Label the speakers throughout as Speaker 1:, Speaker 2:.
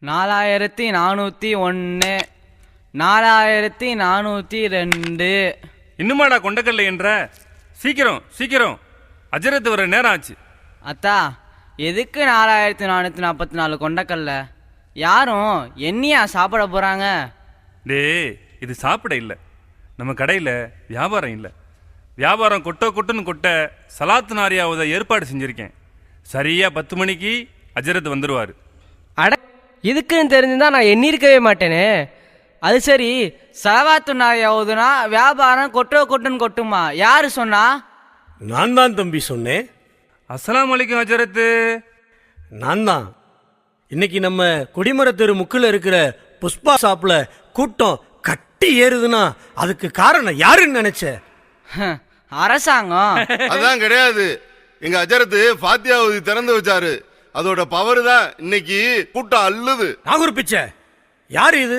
Speaker 1: 4401 4402.
Speaker 2: இன்னுமாடா கொண்டக்கல்ல என்ற? சீக்கிரம் சீக்கிரம், அஜரத்து வர நேரம் ஆச்சு.
Speaker 1: அத்தா, எதுக்கு 4444 கொண்டக்கல்ல? யாரும் என்னையா சாப்பிட போறாங்க?
Speaker 2: டேய், இது சாப்பிட இல்லை, நம்ம கடையில் வியாபாரம் இல்லை. வியாபாரம் கொட்டுன்னு கொட்ட சலாத்து நாரியாவதை ஏற்பாடு செஞ்சுருக்கேன். சரியாக 10 மணிக்கு அஜரத்து வந்துடுவார்.
Speaker 3: அட, இதுக்குன்னு தெரிஞ்சுதான் நான் எண்ணிருக்கவே மாட்டேனே. அது சரி, சலவாத்து நாயாவதுனா வியாபாரம் கொட்டுன்னு கொட்டுமா? யாரு சொன்னா?
Speaker 4: நான் தான் தம்பி சொன்னேன்.
Speaker 2: அஸ்ஸலாமு அலைக்கும் அஜரத்து.
Speaker 4: நான் தான். இன்னைக்கு நம்ம கொடிமரத்தெரு முக்கில் இருக்கிற புஷ்பா ஷாப்ல கூட்டம் கட்டி ஏறுதுன்னா அதுக்கு காரணம் யாருன்னு நினைச்ச?
Speaker 1: அரசாங்கம்.
Speaker 5: அதான் கிடையாது, எங்க அஜரத்து ஃபாத்தியாவதி திறந்து வச்சாரு. அதோட பவர் தான் இன்னைக்கு கூட்டம் அள்ளுது.
Speaker 4: நாகூர் பிச்சை யாரு இது?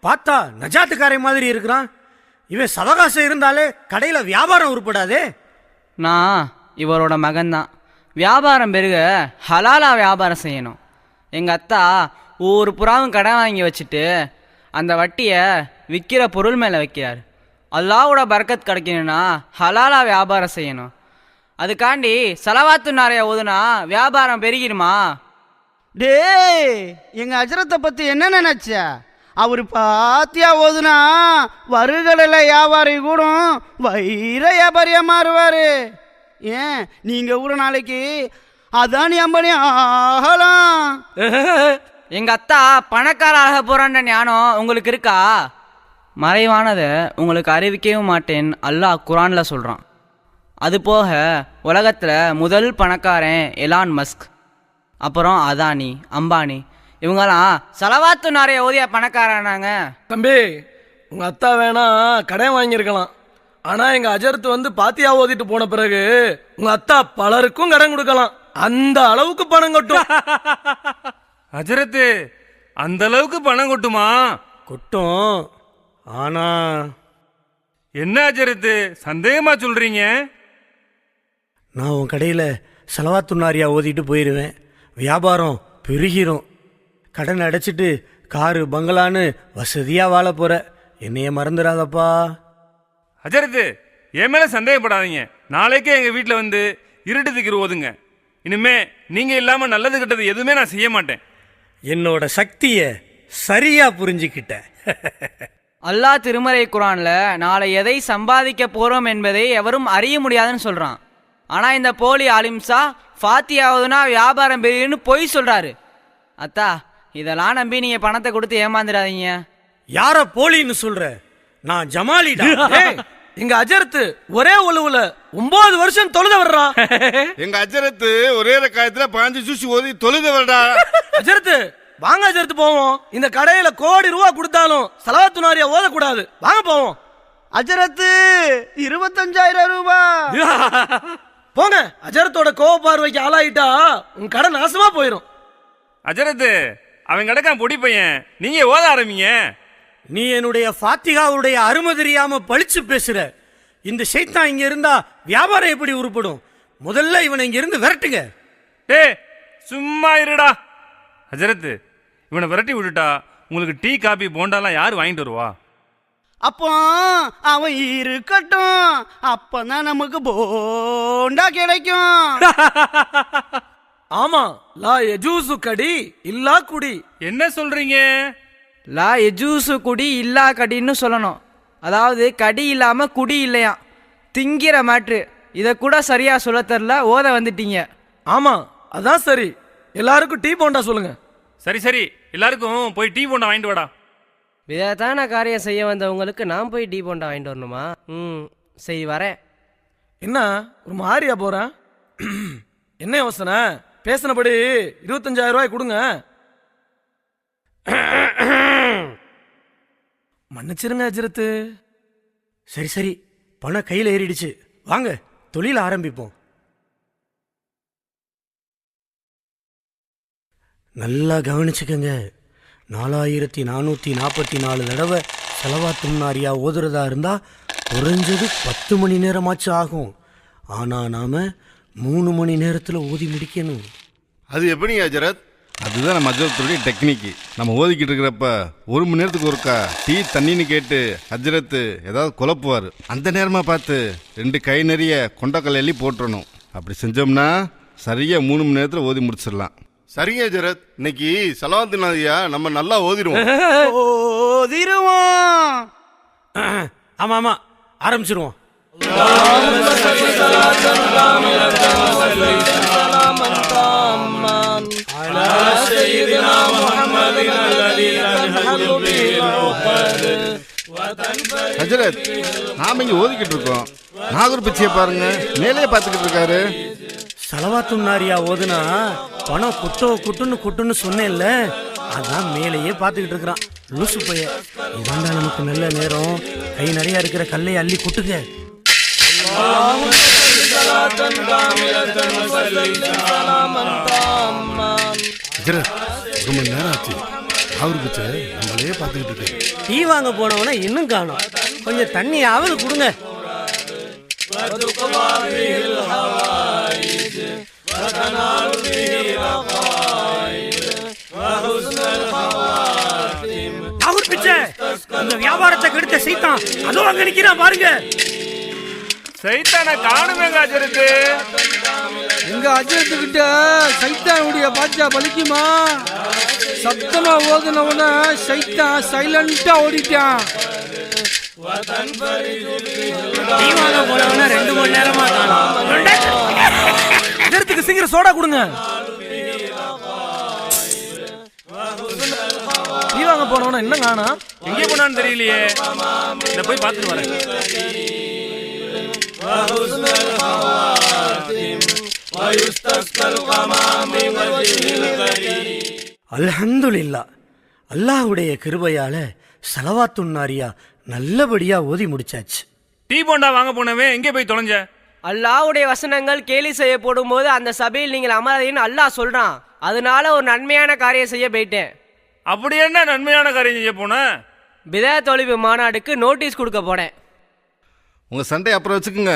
Speaker 4: பார்த்தா நஜாத்துக்காரை மாதிரி இருக்கிறான். இவன் சவகாசம் இருந்தாலே கடையில வியாபாரம் உருப்படாதே.
Speaker 1: நான் இவரோட மகன்தான். வியாபாரம் பெருக ஹலாலா வியாபாரம் செய்யணும். எங்கள் அத்தா ஒவ்வொரு புறாவும் கடன் வாங்கி வச்சுட்டு அந்த வட்டியை விற்கிற பொருள் மேலே வைக்கிறார். அல்லாவோட பரக்கத் கிடைக்கணும்னா ஹலாலா வியாபாரம் செய்யணும். அதுக்காண்டி சலவாத்து நாரைய ஓதுனா வியாபாரம் பெருகிடுமா?
Speaker 6: டேய், எங்க அஜரத்தை பத்தி என்ன நினைச்ச? அவரு பாத்தியா ஓதுனா வருகடல வியாபாரி கூட வைர வியாபாரியா மாறுவாரு. ஏன் நீங்க கூட நாளைக்கு அதானி அம்பானி ஆகலாம்.
Speaker 1: எங்கள் அத்தா பணக்கார ஆக போறான்ற ஞானம் உங்களுக்கு இருக்கா? மறைவானதை உங்களுக்கு அறிவிக்கவும் மாட்டேன் அல்லாஹ் குரானில் சொல்கிறான். அது போக உலகத்தில் முதல் பணக்காரன் எலான் மஸ்க், அப்புறம் அதானி அம்பானி, இவங்கெல்லாம் சலவாத்து நிறைய ஓதிய பணக்காரனாங்க.
Speaker 3: தம்பி, உங்க அத்தா வேணா கடன் வாங்கியிருக்கலாம். ஆனா எங்க அஜரத்து வந்து பாத்தியா ஓதிட்டு போன பிறகு உங்க அத்தா பலருக்கும் கடன் கொடுக்கலாம். அந்த அளவுக்கு பணம் கொட்டும்.
Speaker 2: அஜரத்து அந்த அளவுக்கு பணம் கொட்டுமா?
Speaker 4: கொட்டும். ஆனா
Speaker 2: என்ன அஜரத்து சந்தேகமா சொல்றீங்க?
Speaker 4: நான் உன் கடையில் செலவாத்துனாரியா ஓதிட்டு போயிடுவேன். வியாபாரம் பெருகிரும். கடன் அடைச்சிட்டு காரு பங்களான்னு வசதியாக வாழ போற. என்னைய மறந்துடாதப்பா.
Speaker 2: அஜரத்து, என் மேல சந்தேகப்படாதீங்க. நாளைக்கே எங்க வீட்டில் வந்து இருட்டு திக்கிற ஓதுங்க. இனிமே நீங்க இல்லாம நல்லது கெட்டது எதுவுமே நான் செய்ய மாட்டேன்.
Speaker 4: என்னோட சக்தியை சரியா புரிஞ்சுக்கிட்ட.
Speaker 1: அல்லாஹ் திருமறை குரான்ல நாளை எதை சம்பாதிக்க போறோம் என்பதை எவரும் அறிய முடியாதுன்னு சொல்றான். ஆனா இந்த போலி ஆலிம்சா ஃபாத்தியாவதுனா வியாபாரம் பெரியன்னு பொய் சொல்றாரு. அத்தா, இதெல்லாம் நம்பி நீங்க பணத்தை கொடுத்து ஏமாந்துடாதீங்க.
Speaker 4: யார போலின்னு சொல்ற? நான் ஜமாலிடா.
Speaker 3: எங்க அஜரத்து ஒரே ஒழுவுல 9 வருஷம் தொழுத வர்றான்.
Speaker 5: எங்க அஜரத்து ஒரே காயத்துல 15 ஜூசி ஓதி தொழுத வரடா.
Speaker 3: அஜரத்து வாங்க, அஜரத்து போவோம். இந்த கடையில கோடி ரூபா கொடுத்தாலும் சலவாத்து நாரியா ஓதக்கூடாது. வாங்க போவோம்.
Speaker 6: அஜரத்து 25,000 ரூபாய்.
Speaker 3: போங்க. அஜரத்தோட கோவ பார்வைக்கு ஆளாயிட்டா உன் கடை நாசமா போயிரும்.
Speaker 2: அஜரத்து, அவன் கிடக்கான் பொடி பையன், நீங்க ஓத ஆரம்பிங்க.
Speaker 4: நீ என்னுடைய ஃபாத்திகாவுடைய அருமை தெரியாம பழிச்சு பேசுற. இந்த ஷைத்தான் இங்க இருந்தா வியாபாரம் எப்படி உருப்படும்? முதல்ல இவனை இங்க இருந்து விரட்டுங்க.
Speaker 2: டே, சும்மா இருடா. அஜரத்து, இவனை விரட்டி விட்டுட்டா உங்களுக்கு டீ காபி போண்டாலாம் யாரு வாங்கிட்டு வருவா?
Speaker 6: அப்போ அவன் இருக்கட்டும், அப்பதான் நமக்கு போண்டா கிடைக்கும்.
Speaker 3: ஆமா, லா யஜூசு கடி இல்லா குடி.
Speaker 2: என்ன சொல்றீங்க?
Speaker 1: லா எஜூசு குடி இல்லா கடின்னு சொல்லணும். அதாவது கடி இல்லாம குடி இல்லையா, திங்கிற மாற்று. இதை கூட சரியா சொல்ல தரல, ஓத வந்துட்டீங்க.
Speaker 3: ஆமா, அதான் சரி. எல்லாருக்கும் டீ போண்டா சொல்லுங்க.
Speaker 2: சரி சரி, எல்லாருக்கும் போய் டீ போண்டா வாங்கிட்டு வாடா.
Speaker 3: விதத்தான காரியம் செய்ய வந்தவங்களுக்கு நான் போய் டீ போண்டா வாங்கிட்டு வரணுமா? சரி, வரேன். என்ன ஒரு மாதிரியா போறேன்? என்ன யோசனை? பேசினபடி 25,000 ரூபாய் கொடுங்க. மன்னிச்சிருங்க அஜரத்து.
Speaker 4: சரி சரி, பணம் கையில் ஏறிடுச்சு. வாங்க தொழில ஆரம்பிப்போம். நல்லா கவனிச்சுக்கங்க. 4444 தடவை செலவாத்தும் நாரியா ஓதுறதா இருந்தா குறைஞ்சது 10 மணி நேரமாச்சு ஆகும். ஆனா நாம 3 மணி நேரத்துல ஓதி முடிக்கணும்.
Speaker 5: அது எப்படி அஜரத்? அதுதான் நம்ம அஜரத்துடைய டெக்னிக்கு. நம்ம ஓதிக்கிட்டு இருக்கிறப்ப 1 மணி நேரத்துக்கு ஒருக்கா டீ தண்ணின்னு கேட்டு அஜரத்து ஏதாவது குழப்புவார். அந்த நேரமாக பார்த்து 2 கை நிறைய கொண்டக்கல் எள்ளி போட்டுறணும். அப்படி செஞ்சோம்னா சரியா 3 மணி நேரத்தில் ஓதி முடிச்சிடலாம். சரிங்க அஜரத், இன்னைக்கு சலவாத்து நாதியா நம்ம நல்லா ஓதிடுவோம்.
Speaker 6: ஓதிருவோம்.
Speaker 4: ஆமா ஆமா, ஆரம்பிச்சிருவோம்.
Speaker 5: ஹஜரத், நாம இங்க ஓதிக்கிட்டு இருக்கோம். நாகூர் பிச்சையை பாருங்க, மேலே பார்த்துக்கிட்டு இருக்காரு.
Speaker 4: சலவாத்துன் நாரியா ஓதுனா பணம் குட்டுன்னு சொன்னேன்ல, அதான் மேலேயே பார்த்துக்கிட்டு இருக்கிறான் லூசு பைய. இதாண்டா நமக்கு நல்ல நேரம். கை நிறைய இருக்கிற கல்லை அள்ளி குட்டுங்க.
Speaker 5: ஹஜரத், 1 மணி நேரம் ஆச்சு. நாகூர் பிச்சை நம்மளே பார்த்துக்கிட்டு இருக்கு.
Speaker 4: டீ வாங்க போனவன இன்னும் காணோம். கொஞ்சம் தண்ணியாவது கொடுங்க. நாகூர் பிச்சை, இந்த வியாபாரத்தை கெடுத்த சைத்தான் அதோ அங்க நிக்கிறான் பாருங்க.
Speaker 2: சைத்தான காணுமேங்க அஜரத்து.
Speaker 3: எங்க அஜயத்துக்கிட்ட சைத்தானுடைய பாச்சா பலிக்குமா? சத்தமா ஓதுனவன சைத்தான் சைலண்டா ஓடிட்டான்.
Speaker 4: டீ வாங்க போனவன 2 மணி நேரமா காணோம்.
Speaker 3: அஜயத்துக்கு சீக்கிரம் சோடா கொடுங்க. டீ வாங்க போனவன என்ன காணா?
Speaker 2: எங்கே போனான்னு தெரியலையே. நான் போய் பார்த்துட்டு வரேன்.
Speaker 4: அல்ஹம்துலில்லாஹ், அல்லாஹ்வுடைய கிருபையால சலவாத்துன் நாரியா நல்லபடியா ஓதி முடிச்சாச்சு.
Speaker 2: டீ போண்டா வாங்க போனவன் எங்கே போய் தொலைஞ்ச?
Speaker 1: அல்லாஹ்வுடைய வசனங்கள் கேலி செய்யப்படும் போது அந்த சபையில் நீங்கள் அமராதீன்னு அல்லாஹ் சொல்றான். அதனால ஒரு நன்மையான காரியம் செய்ய போயிட்டேன்.
Speaker 2: அப்படி என்ன நன்மையான காரியம் செய்ய போன?
Speaker 1: பிதாயத் தொழிவு மாநாடுக்கு நோட்டீஸ் கொடுக்க போனேன்.
Speaker 5: உங்க சண்டை அப்புறம் வச்சுக்கோங்க.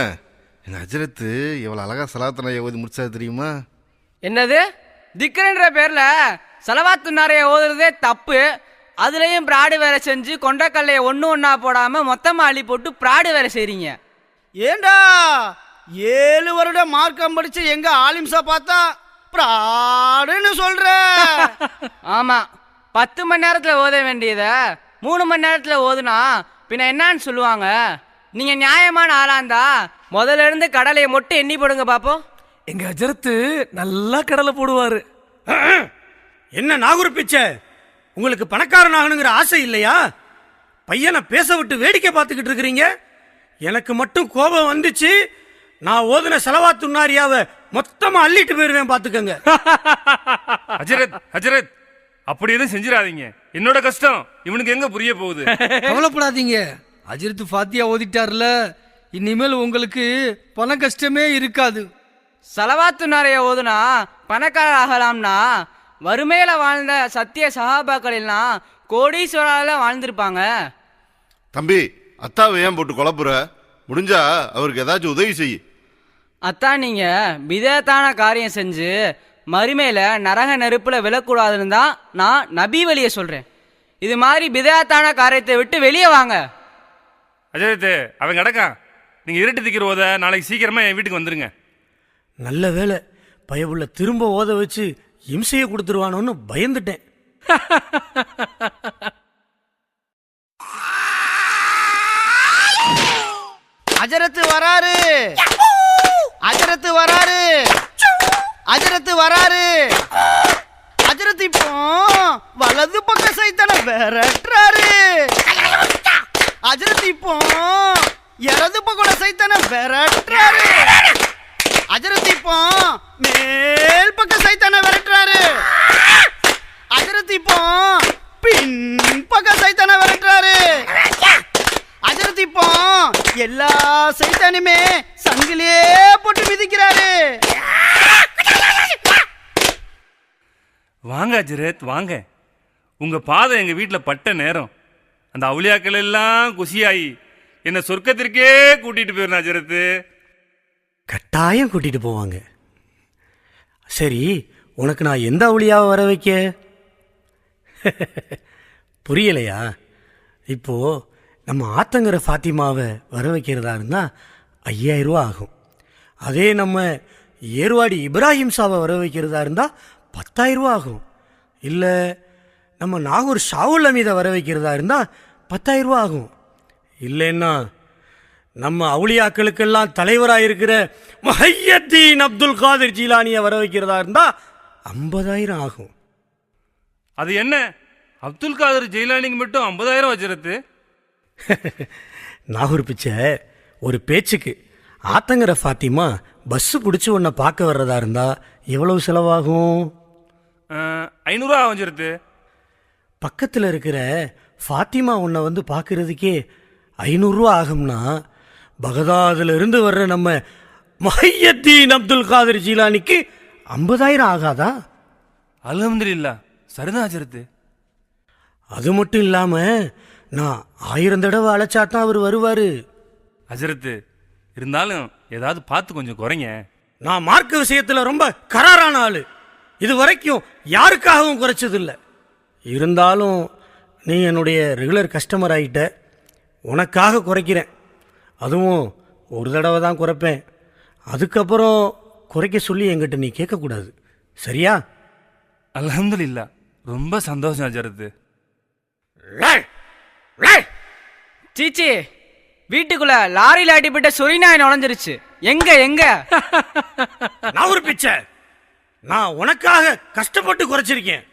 Speaker 5: எங்க அஜரத்து எவ்வளவு அழகா சலாத்து நாயை ஓதி முடிச்சாது தெரியுமா?
Speaker 1: என்னது? திக்ரன்ற பேர்ல சலவாத்து நாரைய ஓதுறதே தப்பு. அதுலயும் பிராடு வேலை செஞ்சு கொண்டக்கல்லைய ஒன்னா போடாம மொத்தமா அள்ளி போட்டு பிராடு வேலை செய்றீங்க.
Speaker 6: ஏண்டா 7 வருடம் மார்க்கம் படிச்சு எங்க ஆலிம்சா பார்த்தா பிராடுன்னு சொல்ற?
Speaker 1: ஆமா, 10 மணி நேரத்துல ஓத வேண்டியத 3 மணி நேரத்துல ஓதுனா பின்ன என்னன்னு சொல்லுவாங்க? நீங்க நியாயமான ஆளாந்தா முதல்ல இருந்து கடலையை மட்டும் எண்ணி போடுங்க பாப்போம்.
Speaker 3: எங்க அஜரத்து நல்லா கடலை போடுவாரு.
Speaker 4: என்ன நாகூர் பிச்சை, உங்களுக்கு பணக்காரன் ஆகணுங்கிற ஆசை இல்லையா? பையனை பேச விட்டு வேடிக்கை பார்த்துக்கிட்டு இருக்கிறீங்க. எனக்கு மட்டும் கோபம் வந்துச்சு, நான் ஓதுன சலவாத்துன் நாரியாவை மொத்தமா அள்ளிட்டு போயிருவேன் பாத்துக்கங்க.
Speaker 2: அஜரத், அப்படி எதுவும் செஞ்சிடாதீங்க. என்னோட கஷ்டம் இவனுக்கு எங்க புரிய போகுது?
Speaker 3: கவலைப்படாதீங்க, அஜரத்து ஃபாத்தியா ஓதிட்டார்ல, இனிமேல் உங்களுக்கு பண கஷ்டமே இருக்காது.
Speaker 1: சலவாத்து நாரைய ஓதுனா பணக்காரர் ஆகலாம்னா வறுமையில வாழ்ந்த சத்திய சஹாபாக்களெல்லாம் கோடீஸ்வரால வாழ்ந்திருப்பாங்க.
Speaker 5: தம்பி, அத்தாவை ஏன் போட்டு குழப்புற? முடிஞ்சா அவருக்கு ஏதாச்சும் உதவி செய்.
Speaker 1: அத்தான் நீங்க விதத்தான காரியம் செஞ்சு மறுமையில நரக நெருப்புல விழக்கூடாதுன்னு தான் நான் நபி வழியை சொல்றேன். இது மாதிரி விதத்தான காரியத்தை விட்டு வெளியே வாங்க.
Speaker 2: அஜரத்து, அவன் கிடக்கான். நீங்க இருட்டு திக்கிற ஓத நாளைக்கு சீக்கிரமா என் வீட்டுக்கு வந்துருங்க.
Speaker 4: நல்ல வேலை, பயவுள்ள திரும்ப ஓத வச்சு இம்சையை கொடுத்துருவானோன்னு பயந்துட்டேன்.
Speaker 6: அஜரத்து வராரு, அஜரத்து வராரு, அஜரத்து வராரு. அஜரத்து இப்போ வலது பக்க சைத்தான விரட்டுறாரு. அஜரத்து இப்போ இடது பக்கோட சைத்தான விரட்டுறாரு. அஜரத்து இப்போ மேல் பக்க சைத்தான விரட்டுறாரு. அஜரத்து இப்போ பின் பக்க சைத்தான விரட்டுறாரு. அஜரத்து இப்போ எல்லா சைத்தானுமே சங்கிலே போட்டு மிதிக்கிறாரு.
Speaker 2: வாங்க அஜரத், வாங்க. உங்க பாதம் எங்க வீட்டுல பட்ட நேரம் அந்த அவுளியாக்கள் எல்லாம் குஷியாயி என்ன சொர்க்கத்திற்கே கூட்டிட்டு போயிரு அஜரத்து.
Speaker 4: கட்டாயம் கூட்டிட்டு போவாங்க. சரி, உனக்கு நான் எந்த அவுளியாவை வர வைக்க? புரியலையா? இப்போ நம்ம ஆத்தங்கர ஃபாத்திமாவை வர வைக்கிறதா இருந்தால் 5000 ரூபா ஆகும். அதே நம்ம ஏர்வாடி இப்ராஹிம் ஷாவை வர வைக்கிறதா இருந்தால் 10000 ரூபா ஆகும். இல்லை நம்ம நாகூர் ஷாவுல் அமீதை வர வைக்கிறதா இருந்தால் 10000 ரூபா ஆகும். இல்லைன்னா நம்ம அவுளியாக்களுக்கெல்லாம் தலைவராக இருக்கிற முஹையத்தீன் அப்துல் காதிர் ஜீலானியை வர வைக்கிறதா இருந்தால் 50000 ஆகும்.
Speaker 2: அது என்ன, அப்துல் காதர் ஜெயிலானிக்கு மட்டும் 50000 ஹஜ்ரத்து?
Speaker 4: நாகூர் பிச்சை, ஒரு பேச்சுக்கு ஆத்தங்கர ஃபாத்திமா பஸ்ஸு பிடிச்சி உன்னை பார்க்க வர்றதா இருந்தால் எவ்வளவு செலவாகும்?
Speaker 2: 500 ரூபா ஹஜ்ரத்து.
Speaker 4: பக்கத்தில் இருக்கிற ஃபாத்திமா உன்னை வந்து பார்க்கறதுக்கே 500 ரூபா ஆகும்னா, பகதாதுல இருந்து வர்ற நம்ம முஹையத்தீன் அப்துல் காதிர் ஜீலானிக்கு 50000 ஆகாதா?
Speaker 2: அல்ஹம்துலில்லாஹ், சரிதான் ஹஜ்ரத்து.
Speaker 4: அது மட்டும் இல்லாமல் நான் 1000 தடவை அழைச்சாதான் அவர் வருவார்.
Speaker 2: ஹஜ்ரத்து, இருந்தாலும் ஏதாவது பார்த்து கொஞ்சம் குறைங்க.
Speaker 4: நான் மார்க்க விஷயத்தில் ரொம்ப கராரான ஆள். இது வரைக்கும் யாருக்காகவும் குறைச்சதில்லை. இருந்தாலும் நீ என்னுடைய ரெகுலர் கஸ்டமர் ஆகிட்ட, உனக்காக குறைக்கிறேன். அதுவும் ஒரு தடவை தான் குறைப்பேன். அதுக்கப்புறம் குறைக்க சொல்லி என்கிட்ட நீ கேட்கக்கூடாது, சரியா?
Speaker 2: அல்ஹம்துலில்லாஹ், ரொம்ப சந்தோஷம் ஹஜ்ரத்து.
Speaker 1: சீச்சி, வீட்டுக்குள்ள லாரியில் அடிபட்ட சொரிநாய் நுழைஞ்சிருச்சு. எங்க எங்க?
Speaker 4: நான் ஒரு பிச்சை, நான் உனக்காக கஷ்டப்பட்டு குறைச்சிருக்கேன்.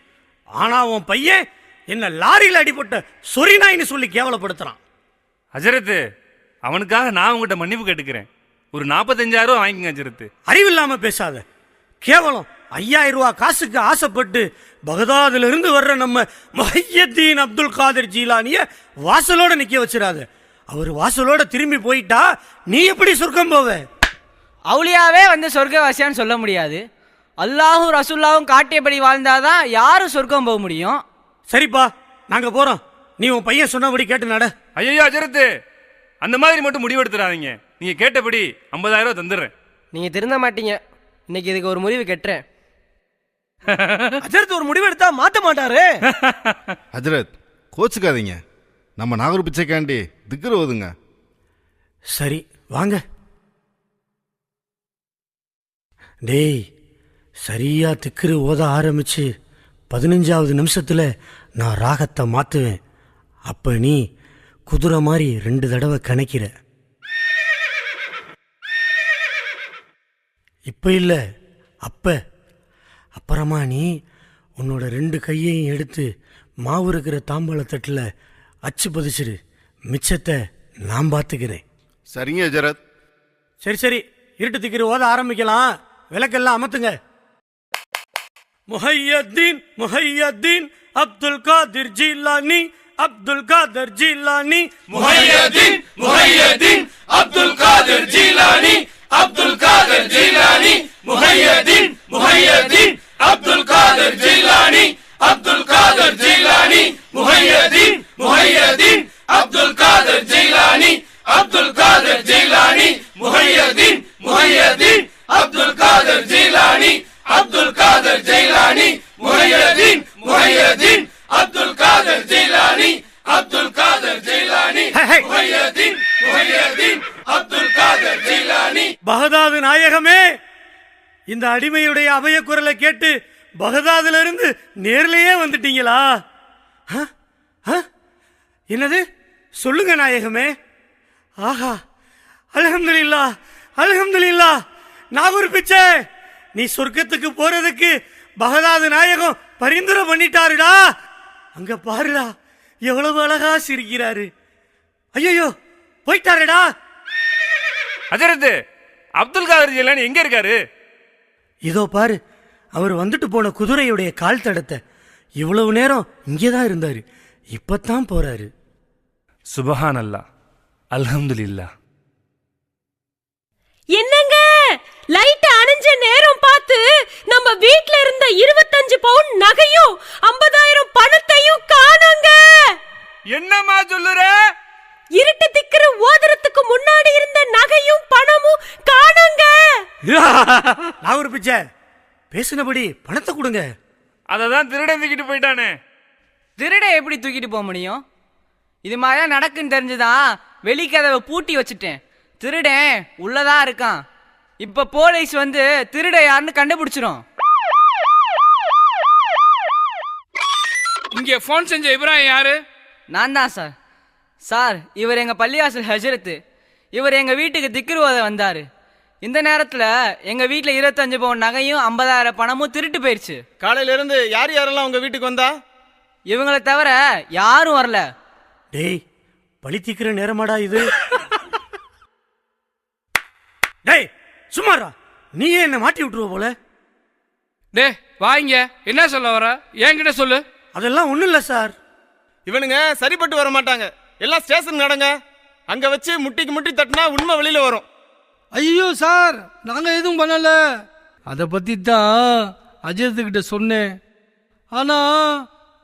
Speaker 4: ஆனா உன் பையன் என்ன லாரியில் அடிபட்ட சொரிநாயின்னு சொல்லி கேவலப்படுத்துறான்.
Speaker 2: ஹஜ்ரத்து, அவனுக்காக நான் உங்ககிட்ட மன்னிப்பு கேட்டுக்கிறேன். ஒரு 45000 ரூபா வாங்கிக்கங்க ஹஜ்ரத்து.
Speaker 4: அறிவில்லாம பேசாத. கேவலம் 5000 ரூபா காசுக்கு ஆசைப்பட்டு பகதாதுல இருந்து வர்ற நம்ம முஹையத்தீன் அப்துல் காதிர் ஜீலானிய வாசலோட நிக்க வச்சிடாத. அவர் வாசலோட திரும்பி போயிட்டா நீ எப்படி சொர்க்கம் போவ?
Speaker 1: அவுளியாவே வந்து சொர்க்கவாசியான்னு சொல்ல முடியாது. அல்லாஹும் ரசூல்லாவும் காட்டியபடி வாழ்ந்தாதான் யாரும் சொர்க்கம் போக முடியும்.
Speaker 4: சரிப்பா, நாங்க போறோம். நீ உன் பையன் சொன்னபடி கேட்டு நட.
Speaker 2: ஐயோ ஹஜ்ரத்து, அந்த மாதிரி மட்டும் முடிவெடுத்துறாதீங்க. நீங்க கேட்டபடி 50000 ரூபா தந்துடுறேன்.
Speaker 3: நீங்கள் திருந்த மாட்டீங்க. இன்னைக்கு இதுக்கு ஒரு முடிவு கெட்டுறேன்.
Speaker 4: அஜரத் ஒரு முடிவு எடுத்தா மாத்த மாட்டாரு.
Speaker 5: ஹஜ்ரத், கோச்சுக்காதீங்க. நம்ம நாகூர் பிச்சைக்காண்டி திக்ரு ஓதுங்க.
Speaker 4: சரி வாங்க. டேய், சரியா திக்ரு ஓத ஆரம்பிச்சு 15வது நிமிஷத்துல நான் ராகத்தை மாத்துவேன். அப்ப நீ குதிரை மாதிரி 2 தடவை கணக்கிற. இப்ப இல்ல, அப்புறமா நீ உன்னோட 2 கையையும் எடுத்து மாவு இருக்கிற தாம்பாளத்தட்டில் அச்சு பதிச்சிரு. மிச்சத்தை நான் பார்த்துக்கிறேன்.
Speaker 5: சரிங்க ஹஜ்ரத்.
Speaker 4: சரி, இருட்டு திக்கிற ஓத ஆரம்பிக்கலாம். விளக்கெல்லாம் அமத்துங்க. முஹையத்தீன் அப்துல் காதிர் ஜீலானி, அப்துல் காதிர் ஜீலானி,
Speaker 7: முஹையத்தீன் அப்துல் காதிர் ஜீலானி, அப்துல் காதிர் ஜீலானி, முஹையத்தீன் அப்துல் காதிர் ஜீலானி, அப்துல் காதிர் ஜீலானி, முஹையத்தீன் அப்துல் காதிர் ஜீலானி, அப்துல் காதிர் ஜீலானி, முஹையத்தீன் அப்துல் காதிர் ஜீலானி, அப்துல் காதிர் ஜீலானி, முஹையத்தீன் அப்துல் காதிர் ஜீலானி, அப்துல் காதிர் ஜீலானி, முஹையத்தீன் அப்துல் காதிர் ஜீலானி.
Speaker 4: பகதாது நாயகமே, இந்த அடிமையுடைய அபய குரலை கேட்டு பகதாதுல இருந்து நேர்லயே வந்துட்டீங்களா? என்னது? சொல்லுங்க நாயகமே. ஆஹா, அல்ஹம்துலில்லாஹ். நாகூர் பிச்சை, நீ சொர்க்கத்துக்கு போறதுக்கு பகதாது நாயகம் பரிந்துரை பண்ணிட்டாருடா. அங்க பாருடா, எவ்வளவு அழகா சிரிக்கிறாரு. ஐயோ, போயிட்டாருடா.
Speaker 2: ஹஜ்ரத்து, அப்துல் காதர் ஜீலானி எங்க இருக்காரு?
Speaker 4: இதோ பாரு, அவர் வந்துட்டு போன குதிரையுடைய கால் தடத்தை. இவ்வளவு நேரம் இங்கேதான் இருந்தாரு, இப்பத்தான் போறாரு.
Speaker 2: சுபஹான் அல்லாஹ், அல்ஹம்துலில்லாஹ்.
Speaker 8: என்னங்க, லைட் அணைஞ்ச நேரம் பார்த்து நம்ம வீட்ல இருந்த 25 பவுன் நகையும் 50000 பணத்தையும் காணோங்க.
Speaker 2: என்னம்மா சொல்லுற?
Speaker 8: இருட்டு திக்கிற ஓதுறதுக்கு முன்னாடி இருந்த நகையும் பணமும் காணோங்க.
Speaker 4: நாகூர் பிச்சை, பேசினபடி பணத்தை கொடுங்க.
Speaker 2: அதை தான் திருடன் தூக்கிட்டு போயிட்டானே.
Speaker 1: திருட எப்படி தூக்கிட்டு போக முடியும்? இது மாதிரிலாம் நடக்குன்னு தெரிஞ்சுதான் வெளிக்கதவை பூட்டி வச்சுட்டேன். திருடன் உள்ளதா இருக்கான். இப்ப போலீஸ் வந்து திருட யாருன்னு கண்டுபிடிச்சிரும்.
Speaker 9: இங்கே ஃபோன் செஞ்ச இப்ராஹிம் யாரு?
Speaker 1: நான் தான் சார். சார், இவர் எங்க பள்ளிவாசல் ஹஜரத்து. இவர் எங்க வீட்டுக்கு திக்ருவாத வந்தாரு. இந்த நேரத்துல எங்க வீட்டுல 25 பவுன் நகையும் 50,000 பணமும் திருட்டு போயிடுச்சு.
Speaker 6: காலையில இருந்து யார் யாரெல்லாம் உங்க வீட்டுக்கு வந்தா?
Speaker 1: இவங்களை தவிர யாரும் வரல.
Speaker 4: டேய், பழி தீக்கிற நேரமாடா இது. டேய் சும்மாரா, நீயே என்ன மாட்டி விட்டுருவ போல.
Speaker 9: டே வாங்க, என்ன சொல்ல வர? என்கிட்ட சொல்லு.
Speaker 4: அதெல்லாம் ஒண்ணும் இல்ல சார்.
Speaker 6: இவனுங்க சரிப்பட்டு வர மாட்டாங்க. எல்லாம் ஸ்டேஷன் நடங்க. அங்க வச்சு முட்டிக்கு முட்டி தட்டினா உண்மை வெளியில வரும்.
Speaker 3: ஐயோ சார், நாங்க எதுவும் பண்ணல. அதை பத்தி தான் அஜயத்துக்கிட்ட சொன்னேன். ஆனா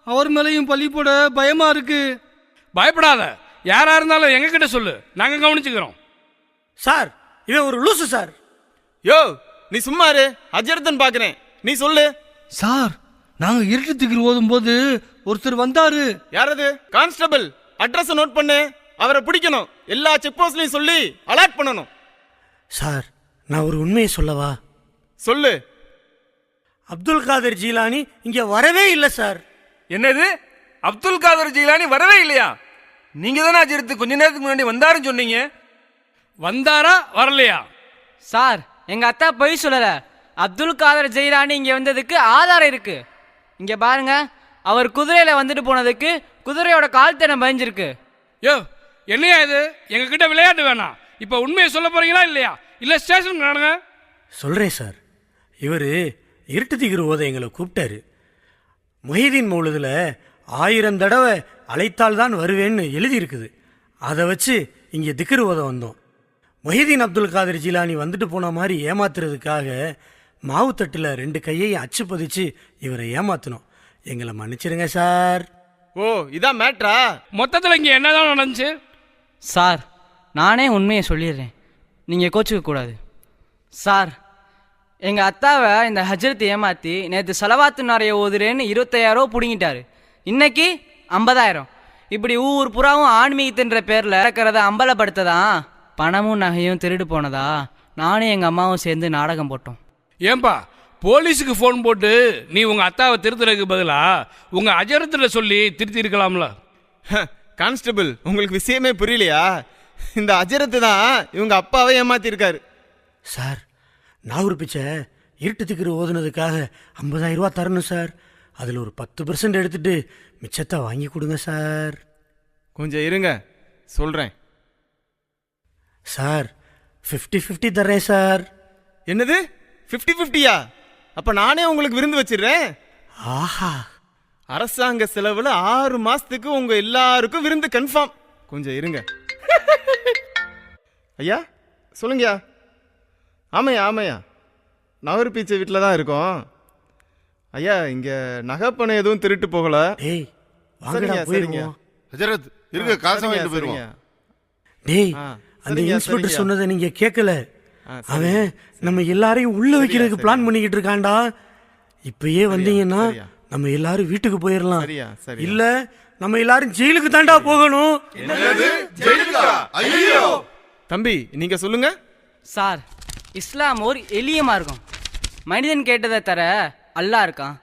Speaker 3: அவர் மேலையும் பழி போட பயமா இருக்கு.
Speaker 9: பயப்படாத, யாரா இருந்தாலும் எங்க கிட்ட சொல்லு, நாங்க கவனிச்சுக்கிறோம்.
Speaker 4: சார், இவன் ஒரு லூசு சார்.
Speaker 6: யோ நீ சும்மா இரு, அஜர்தன் பாக்குறேன், நீ சொல்லு.
Speaker 3: சார், நாங்க இருட்டுத்துக்கு ஓதும் போது ஒருத்தர் வந்தாரு.
Speaker 6: யாரது? கான்ஸ்டபிள், அட்ரஸ் நோட் பண்ணு. அவரை பிடிக்கணும். எல்லா செக் போஸ்ட்லயும் சொல்லி அலர்ட் பண்ணணும்.
Speaker 4: சார், நான் ஒரு உண்மையை சொல்லவா?
Speaker 6: சொல்லு.
Speaker 4: அப்துல் காதர் ஜீலானி இங்க வரவே இல்லை சார்.
Speaker 2: என்னது? அப்துல் காதர் ஜீலானி வரவே இல்லையா? நீங்க தானே அஜிரத்து கொஞ்ச நேரத்துக்கு முன்னாடி வந்தாருன்னு சொன்னீங்க.
Speaker 9: வந்தாரா வரலையா?
Speaker 1: சார், எங்க அத்தா பொய் சொல்லல. அப்துல் காதர் ஜெயிலானி இங்க வந்ததுக்கு ஆதாரம் இருக்கு. இங்க பாருங்க, அவர் குதிரையில வந்துட்டு போனதுக்கு குதிரையோட கால் தடம் பயஞ்சிருக்கு.
Speaker 9: யோ என்னையா இது? எங்க கிட்ட விளையாட்டு வேணாம். இப்ப உண்மையை சொல்ல போறீங்களா இல்லையா? இல்ல ஸ்டேஷன் நடங்க.
Speaker 4: சொல்றேன் சார். இவர் இருட்டு திகிரு ஓத எங்களை கூப்பிட்டாரு. மொஹிதீன் மௌலுதுல 1000 தடவை அழைத்தால் தான் வருவேன்னு எழுதியிருக்குது. அதை வச்சு இங்கே திக்ரு ஓத வந்தோம். மொஹிதீன் அப்துல் காதர் ஜீலானி வந்துட்டு போன மாதிரி ஏமாத்துறதுக்காக மாவு தட்டில் 2 கையையும் அச்சு பதிச்சு இவரை ஏமாத்தணும். எங்களை மன்னிச்சிருங்க சார்.
Speaker 6: ஓ இதான் மேட்ரா?
Speaker 9: மொத்தத்தில் இங்க என்னதான் நடந்துச்சு?
Speaker 1: சார், நானே உண்மையை சொல்லிடுறேன், நீங்க கோச்சுக்க கூடாது. சார், எங்க அத்தாவை இந்த ஹஜ்ரத் ஏமாத்தி நேற்று சலவாத்து நாரைய ஓதுறேன்னு 25,000 பிடுங்கிட்டாரு. இன்னைக்கு 50,000. இப்படி ஊர் புறாவும் ஆன்மீகத்தின்ற பேர்ல இருக்கிறத அம்பலப்படுத்ததான் பணமும் நகையும் திருடு போனதா நானும் எங்க அம்மாவும் சேர்ந்து நாடகம் போட்டோம்.
Speaker 9: ஏன்பா போலீஸுக்கு ஃபோன் போட்டு நீ உங்க அத்தாவை திருத்துறதுக்கு பதிலா உங்க அஜரத்துல சொல்லி திருத்தி இருக்கலாம்ல?
Speaker 6: கான்ஸ்டபிள், உங்களுக்கு விஷயமே புரியலையா? இந்த அஜரத்து தான் இவங்க அப்பாவை ஏமாத்திருக்காரு.
Speaker 4: சார், நாகூர் பிச்சை இருட்டு திக்ரு ஓதுனதுக்காக 50,000 ரூபா தரணும் சார். அதில் ஒரு 10% எடுத்துட்டு மிச்சத்தை வாங்கி கொடுங்க சார்.
Speaker 6: கொஞ்சம் இருங்க, சொல்றேன்.
Speaker 4: சார், 50-50 தர்றேன் சார்.
Speaker 6: என்னது 50-50யா? அப்ப நானே உங்களுக்கு விருந்து வச்சிடுறேன்.
Speaker 4: ஆஹா,
Speaker 6: அரசாங்க செலவுல 6 மாசத்துக்கு உங்க எல்லாருக்கும் விருந்து கன்ஃபார்ம். கொஞ்சம் இருங்க. ஐயா சொல்லுங்கய்யா. ஆமையா ஆமையா, நகர் பீச்சை வீட்டில் தான் இருக்கோம். ஐயா இங்க நகைப்பணம் எதுவும் திருட்டு போகல.
Speaker 4: டேய் வாங்கடா
Speaker 6: சரிங்க,
Speaker 4: போயிருவோம்.
Speaker 5: ஹஜரத் இருக்க காசை வாங்கிட்டு போயிருவோம்.
Speaker 4: டேய்,
Speaker 6: ஆ,
Speaker 4: அந்த
Speaker 6: சரிங்க,
Speaker 4: இன்ஸ்பெக்டர்
Speaker 6: சரிங்க.
Speaker 4: சொன்னதை நீங்க கேட்கல.
Speaker 6: ஆ, சரிங்க.
Speaker 4: அவன் நம்ம எல்லாரையும் உள்ள வைக்கிறதுக்கு பிளான் பண்ணிக்கிட்டு இருக்கான்டா. இப்பயே வந்தீங்கன்னா
Speaker 6: சரியா.
Speaker 4: நம்ம எல்லாரும் வீட்டுக்கு போயிடலாம்.
Speaker 6: சரியா, சரியா.
Speaker 4: இல்ல நம்ம எல்லாரும் ஜெயிலுக்கு தாண்டா போகணும்.
Speaker 6: தம்பி நீங்க சொல்லுங்க.
Speaker 1: சார், இஸ்லாம் ஒரு எளிய மார்க்கம். மனிதன் கேட்டதை தர அல்லாஹ் இருக்கான்.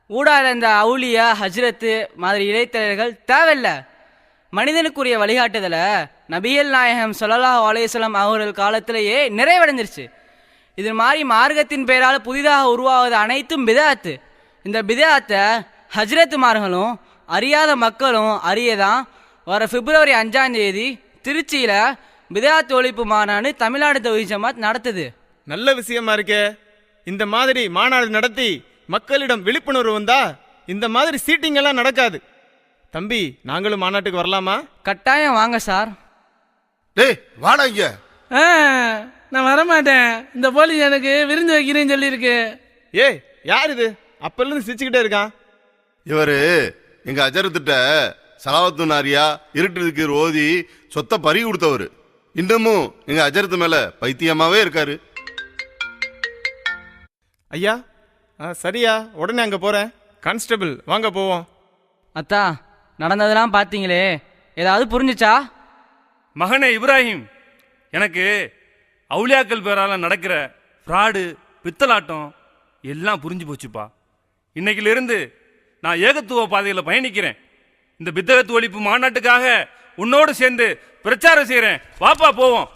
Speaker 1: ஊடாத இந்த அவுலியா ஹஜ்ரத்து மாதிரி இடைத்தரகர்கள் தேவையில்லை. மனிதனுக்குரிய வழிகாட்டுதலை நபியல் நாயகம் ஸல்லல்லாஹு அலைஹி வஸல்லம் அவர்கள் காலத்திலேயே நிறைவடைஞ்சிருச்சு. இது மாதிரி மார்க்கத்தின் பெயரால் புதிதாக உருவாவது அனைத்தும் பிதாத்து. இந்த பிதாத்தை ஹஜ்ரத்துமார்களும் அறியாத மக்களும் அறியதான் வர பிப்ரவரி 5ஆம் தேதி திருச்சியில் பிதாத் ஒழிப்பு மாநாடு தமிழ்நாடு தௌஹீத் ஜமாத் நடத்துது.
Speaker 6: நல்ல விஷயமா இருக்கே. இந்த மாதிரி மாநாடு நடத்தி மக்களிடம் விழிப்புணர்வு வந்தா இந்த மாதிரி சீட்டிங் எல்லாம் நடக்காது. தம்பி நாங்களும் மாநாட்டுக்கு வரலாமா?
Speaker 1: கட்டாயம் வாங்க சார்.
Speaker 5: டேய் வாடா இங்க.
Speaker 3: நான் வரமாட்டேன். இந்த போலீஸ் எனக்கு விருந்து வைக்கிறேன்னு சொல்லியிருக்கு.
Speaker 6: ஏய் யார் இது? அப்பல இருந்து சிரிச்சுக்கிட்டே இருக்கான்.
Speaker 5: இவரு எங்க அஜரத்திட்ட சலாவத்து நாரியா இருட்டுக்கு ஓதி சொத்தை பறி கொடுத்தவர். இன்னமும் எங்க அஜரத்து மேல பைத்தியமாவே இருக்காரு.
Speaker 6: ஐயா சரியா, உடனே அங்கே போகிறேன். கான்ஸ்டபிள் வாங்க போவோம்.
Speaker 1: அத்தா, நடந்ததெல்லாம் பார்த்தீங்களே, ஏதாவது புரிஞ்சுச்சா?
Speaker 2: மகனே இப்ராஹிம், எனக்கு அவுலியாக்கள் பேரால் நடக்கிற ஃப்ராடு, பித்தலாட்டம் எல்லாம் புரிஞ்சு போச்சுப்பா. இன்னைக்கிலிருந்து நான் ஏகத்துவ பாதையில் பயணிக்கிறேன். இந்த பித்தகத்து ஒழிப்பு மாநாட்டுக்காக உன்னோடு சேர்ந்து பிரச்சாரம் செய்கிறேன். வாப்பா போவோம்.